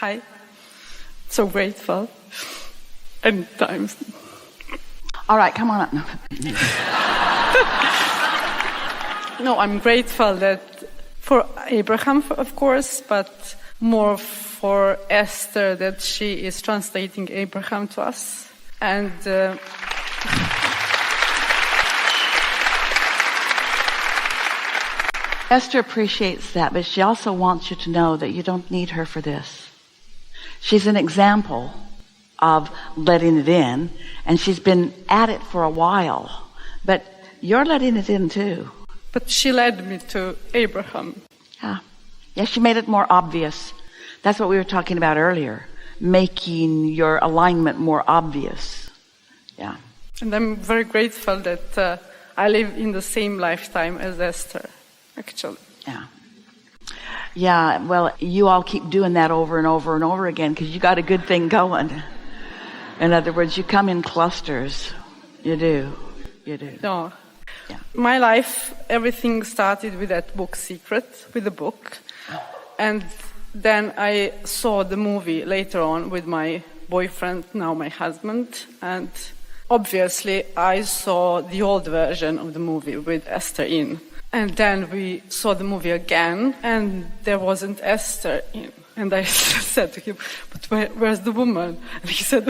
Hi. So grateful. Anytime. All right, come on up now. No, I'm grateful that for Abraham, of course, but more for Esther, that she is translating Abraham to us. And Esther appreciates that, but she also wants you to know that you don't need her for this. She's an example of letting it in, and she's been at it for a while, but you're letting it in too. But she led me to Abraham. Yeah, she made it more obvious. That's what we were talking about earlier, making your alignment more obvious. Yeah. And I'm very grateful that I live in the same lifetime as Esther, actually. Yeah. Yeah, well, you all keep doing that over and over and over again because you got a good thing going. In other words, you come in clusters. You do. You do. No. Yeah. My life, everything started with that book, Secret, with the book. And then I saw the movie later on with my boyfriend, now my husband. And obviously, I saw the old version of the movie with Esther in. And then we saw the movie again, and there wasn't Esther in. And I said to him, but where's the woman? And he said,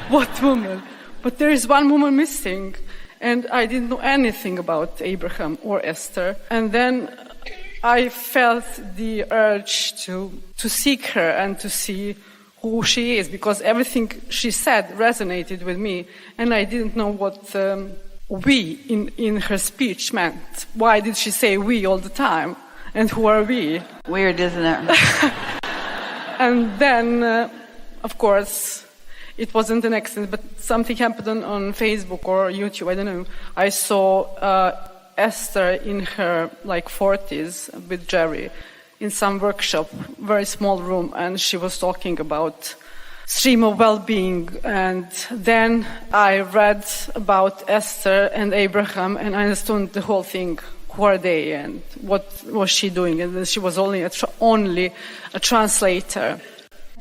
what woman? But there is one woman missing. And I didn't know anything about Abraham or Esther. And then I felt the urge to seek her and to see who she is, because everything she said resonated with me. And I didn't know what we in her speech meant. Why did she say we all the time? And who are we? Weird, isn't it? And then, of course, it wasn't an accident, but something happened on Facebook or YouTube, I don't know. I saw Esther in her 40s with Jerry in some workshop, very small room, and she was talking about stream of well-being. And then I read about Esther and Abraham, and I understood the whole thing. Who are they, and what was she doing? And she was only a translator.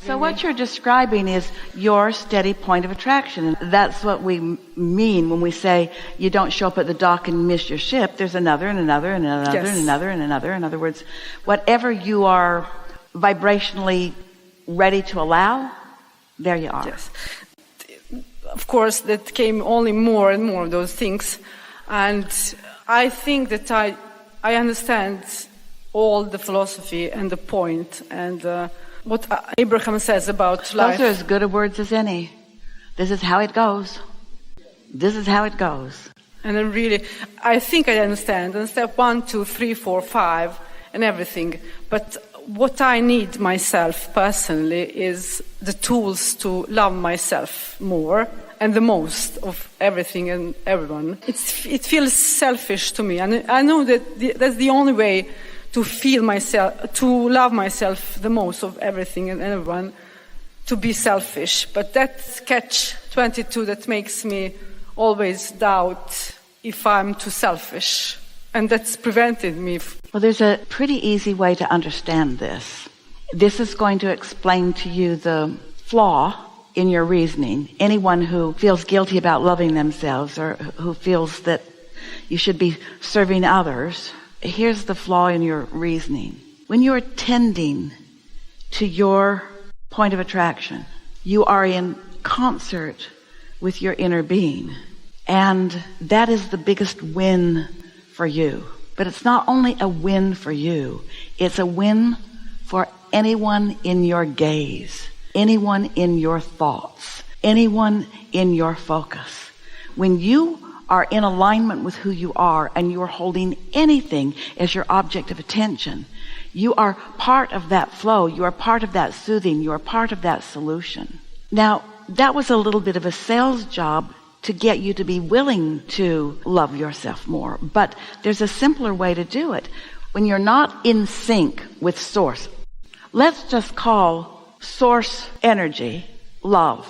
So what you're describing is your steady point of attraction. And that's what we mean when we say you don't show up at the dock and miss your ship. There's another and another and another Yes. and another and another. In other words, whatever you are vibrationally ready to allow, there you are. Yes. Of course, that came only more and more of those things. And I think that I understand all the philosophy and the point and what Abraham says about life. Those are as good a words as any. This is how it goes. This is how it goes. And I think I understand. And step 1, 2, 3, 4, 5 and everything. But what I need myself personally is the tools to love myself more and the most of everything and everyone. It feels selfish to me. And I know that that's the only way to feel myself, to love myself the most of everything and everyone, to be selfish. But that's catch-22 that makes me always doubt if I'm too selfish. And that's prevented me. Well, there's a pretty easy way to understand this. This is going to explain to you the flaw in your reasoning. Anyone who feels guilty about loving themselves or who feels that you should be serving others, here's the flaw in your reasoning. When you're tending to your point of attraction, you are in concert with your inner being. And that is the biggest win for you. But it's not only a win for you, it's a win for anyone in your gaze, anyone in your thoughts, anyone in your focus. When you are in alignment with who you are and you are holding anything as your object of attention, you are part of that flow, you are part of that soothing, you are part of that solution. Now, that was a little bit of a sales job to get you to be willing to love yourself more. But there's a simpler way to do it. When you're not in sync with source, let's just call source energy love.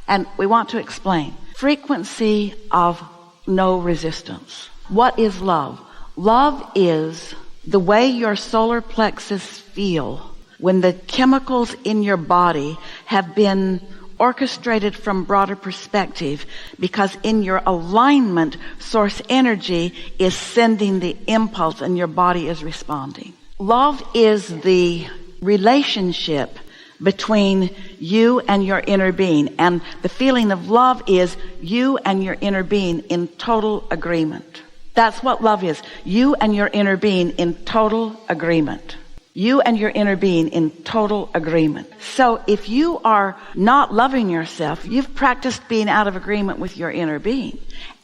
And we want to explain. Frequency of no resistance. What is love? Love is the way your solar plexus feel when the chemicals in your body have been orchestrated from broader perspective, because in your alignment, source energy is sending the impulse and your body is responding. Love is the relationship between you and your inner being, and the feeling of love is you and your inner being in total agreement. That's what love is. You and your inner being in total agreement. You and your inner being in total agreement. So if you are not loving yourself, you've practiced being out of agreement with your inner being.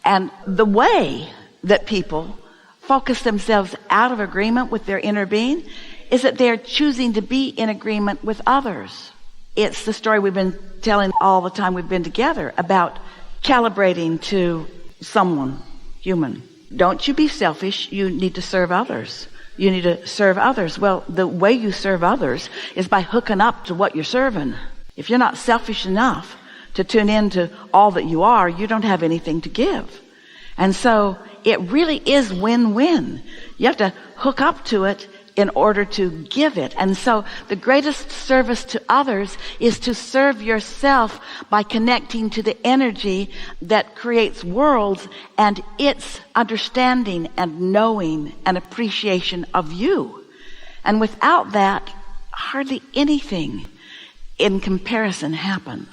And the way that people focus themselves out of agreement with their inner being is that they're choosing to be in agreement with others. It's the story we've been telling all the time we've been together about calibrating to someone, human. Don't you be selfish. You need to serve others. You need to serve others. Well, the way you serve others is by hooking up to what you're serving. If you're not selfish enough to tune into all that you are, you don't have anything to give. And so it really is win-win. You have to hook up to it in order to give it. And so the greatest service to others is to serve yourself by connecting to the energy that creates worlds and its understanding and knowing and appreciation of you. And without that, hardly anything in comparison happens.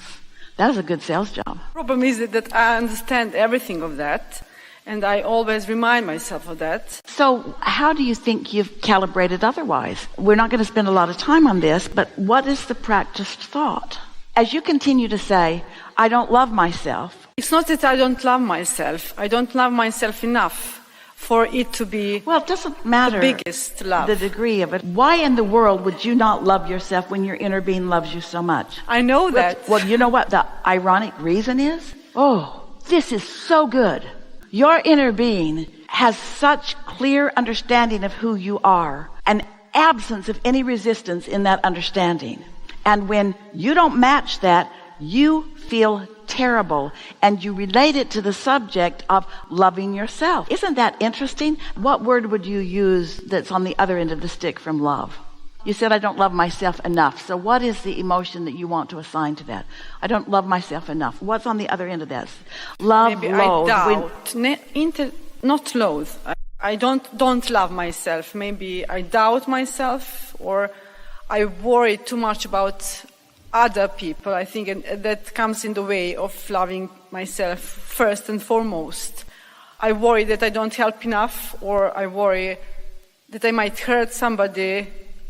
That was a good sales job. The problem is that I understand everything of that, and I always remind myself of that. So how do you think you've calibrated otherwise? We're not going to spend a lot of time on this, but what is the practiced thought? As you continue to say, I don't love myself. It's not that I don't love myself. I don't love myself enough for it to be Well, it doesn't matter the biggest love. the degree of it. Why in the world would you not love yourself when your inner being loves you so much? I know that. Well, you know what the ironic reason is? Oh, this is so good. Your inner being has such clear understanding of who you are, an absence of any resistance in that understanding. And when you don't match that, you feel terrible, and you relate it to the subject of loving yourself. Isn't that interesting? What word would you use that's on the other end of the stick from love? You said, I don't love myself enough. So what is the emotion that you want to assign to that? I don't love myself enough. What's on the other end of that? Love, Maybe loathe. I doubt. Not loathe. I don't love myself. Maybe I doubt myself, or I worry too much about other people. I think that comes in the way of loving myself first and foremost. I worry that I don't help enough, or I worry that I might hurt somebody.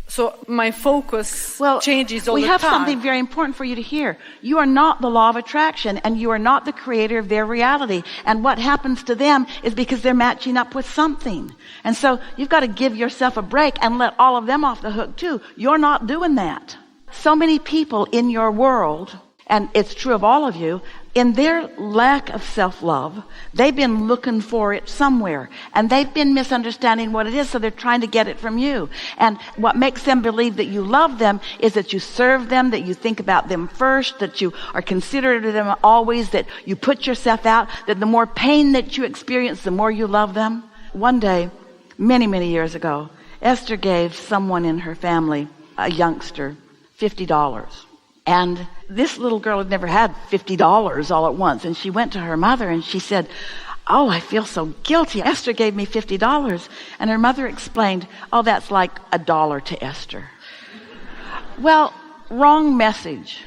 So my focus changes all the time. We have something very important for you to hear. You are not the law of attraction, and you are not the creator of their reality. And what happens to them is because they're matching up with something. And so you've got to give yourself a break and let all of them off the hook too. You're not doing that. So many people in your world, and it's true of all of you, in their lack of self-love, they've been looking for it somewhere, and they've been misunderstanding what it is, so they're trying to get it from you. And what makes them believe that you love them is that you serve them, that you think about them first, that you are considerate of them always, that you put yourself out, that the more pain that you experience, the more you love them. One day, many, many years ago, Esther gave someone in her family, a youngster, $50. And this little girl had never had $50 all at once. And she went to her mother and she said, oh, I feel so guilty. Esther gave me $50. And her mother explained, oh, that's like $1 to Esther. Well, wrong message.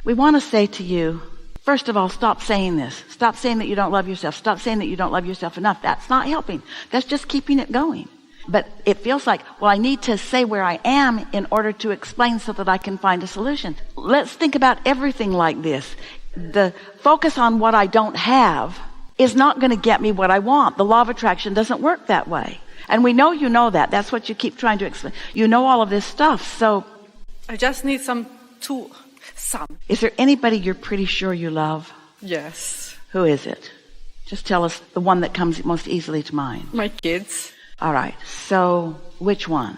We want to say to you, first of all, stop saying this. Stop saying that you don't love yourself. Stop saying that you don't love yourself enough. That's not helping. That's just keeping it going. But it feels like, well, I need to say where I am in order to explain so that I can find a solution. Let's think about everything like this. The focus on what I don't have is not going to get me what I want. The law of attraction doesn't work that way. And we know you know that. That's what you keep trying to explain. You know all of this stuff. So I just need some. Is there anybody you're pretty sure you love? Yes. Who is it? Just tell us the one that comes most easily to mind. My kids. All right. So which one?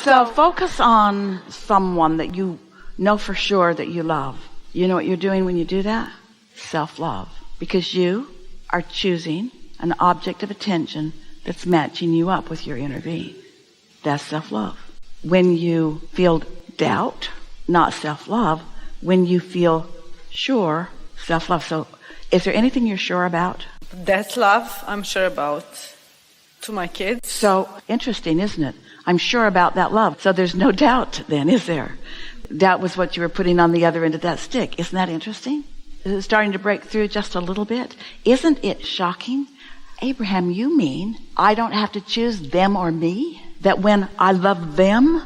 So focus on someone that you know for sure that you love. You know what you're doing when you do that? Self-love. Because you are choosing an object of attention that's matching you up with your inner being. That's self-love. when you feel doubt, not self-love. When you feel sure, self-love. So is there anything you're sure about? That love I'm sure about to my kids. So interesting, isn't it? I'm sure about that love. So there's no doubt then, is there? Doubt was what you were putting on the other end of that stick. Isn't that interesting? Is it starting to break through just a little bit? Isn't it shocking? Abraham, you mean I don't have to choose them or me? That when I love them,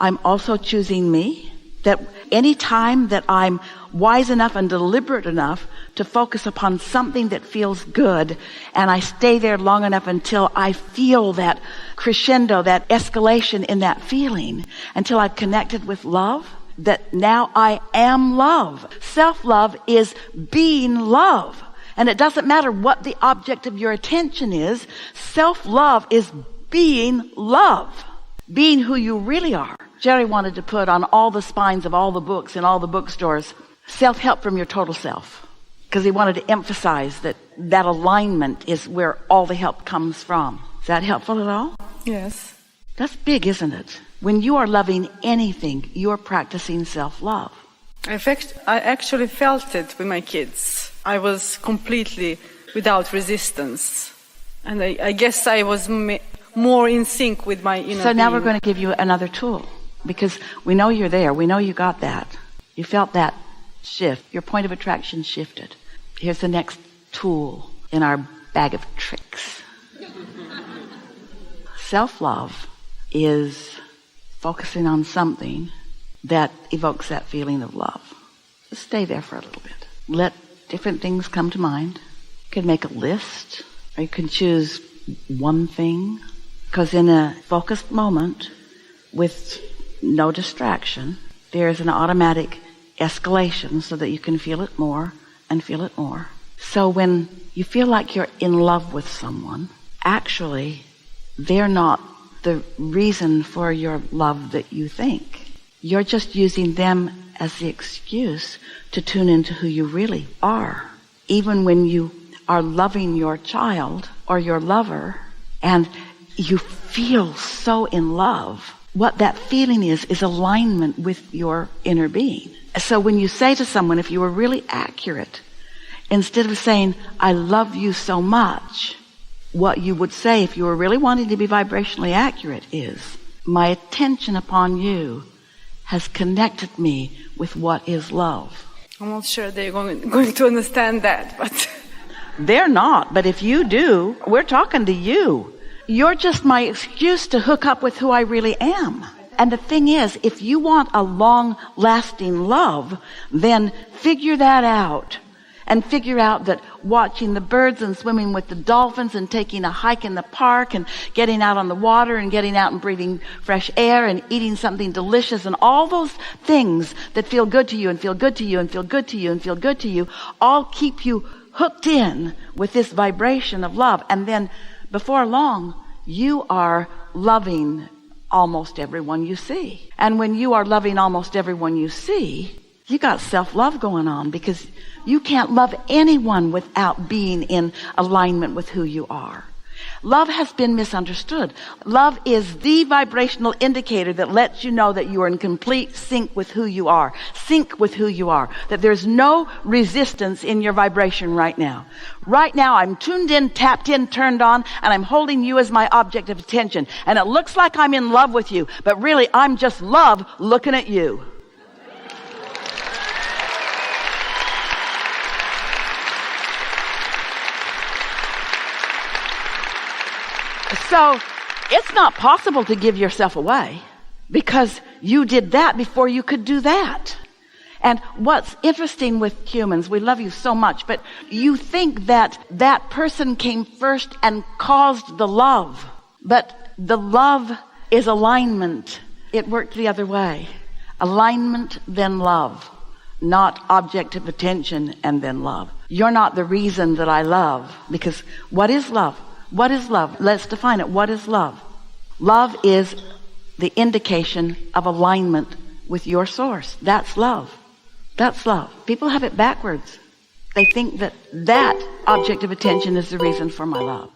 I'm also choosing me? That any time that I'm wise enough and deliberate enough to focus upon something that feels good, and I stay there long enough until I feel that crescendo, that escalation in that feeling, until I've connected with love, that now I am love. Self-love is being love. And it doesn't matter what the object of your attention is. Self-love is being love. Being who you really are. Jerry wanted to put on all the spines of all the books in all the bookstores, self-help from your total self. Because he wanted to emphasize that that alignment is where all the help comes from. Is that helpful at all? Yes. That's big, isn't it? When you are loving anything, you're practicing self-love. I actually felt it with my kids. I was completely without resistance. And I guess I was more in sync with my inner So now being. we're going to give you another tool. Because we know you're there. We know you got that. You felt that shift. Your point of attraction shifted. Here's the next tool in our bag of tricks. Self-love is focusing on something that evokes that feeling of love. Just stay there for a little bit. Let different things come to mind. You can make a list, or you can choose one thing. Because in a focused moment, with no distraction, there is an automatic escalation so that you can feel it more and feel it more. So when you feel like you're in love with someone, actually, they're not the reason for your love that you think. You're just using them as the excuse to tune into who you really are. Even when you are loving your child or your lover and you feel so in love, what that feeling is alignment with your inner being. So when you say to someone, if you were really accurate, instead of saying, I love you so much, what you would say if you were really wanting to be vibrationally accurate is, my attention upon you has connected me with what is love. I'm not sure they're going to understand that, but... They're not, but if you do, we're talking to you. You're just my excuse to hook up with who I really am. And the thing is, if you want a long-lasting love, then figure that out. And figure out that watching the birds and swimming with the dolphins and taking a hike in the park and getting out on the water and getting out and breathing fresh air and eating something delicious and all those things that feel good to you and feel good to you and feel good to you and feel good to you all keep you hooked in with this vibration of love. And then before long, you are loving almost everyone you see. And when you are loving almost everyone you see, you got self-love going on, because you can't love anyone without being in alignment with who you are. Love has been misunderstood. Love is the vibrational indicator that lets you know that you are in complete sync with who you are. Sync with who you are. That there's no resistance in your vibration right now. Right now I'm tuned in, tapped in, turned on, and I'm holding you as my object of attention. And it looks like I'm in love with you, but really I'm just love looking at you. So it's not possible to give yourself away, because you did that before you could do that. And what's interesting with humans, we love you so much, but you think that that person came first and caused the love. But the love is alignment. It worked the other way. Alignment, then love. Not object of attention and then love. You're not the reason that I love, because what is love? What is love? Let's define it. What is love? Love is the indication of alignment with your source. That's love. That's love. People have it backwards. They think that that object of attention is the reason for my love.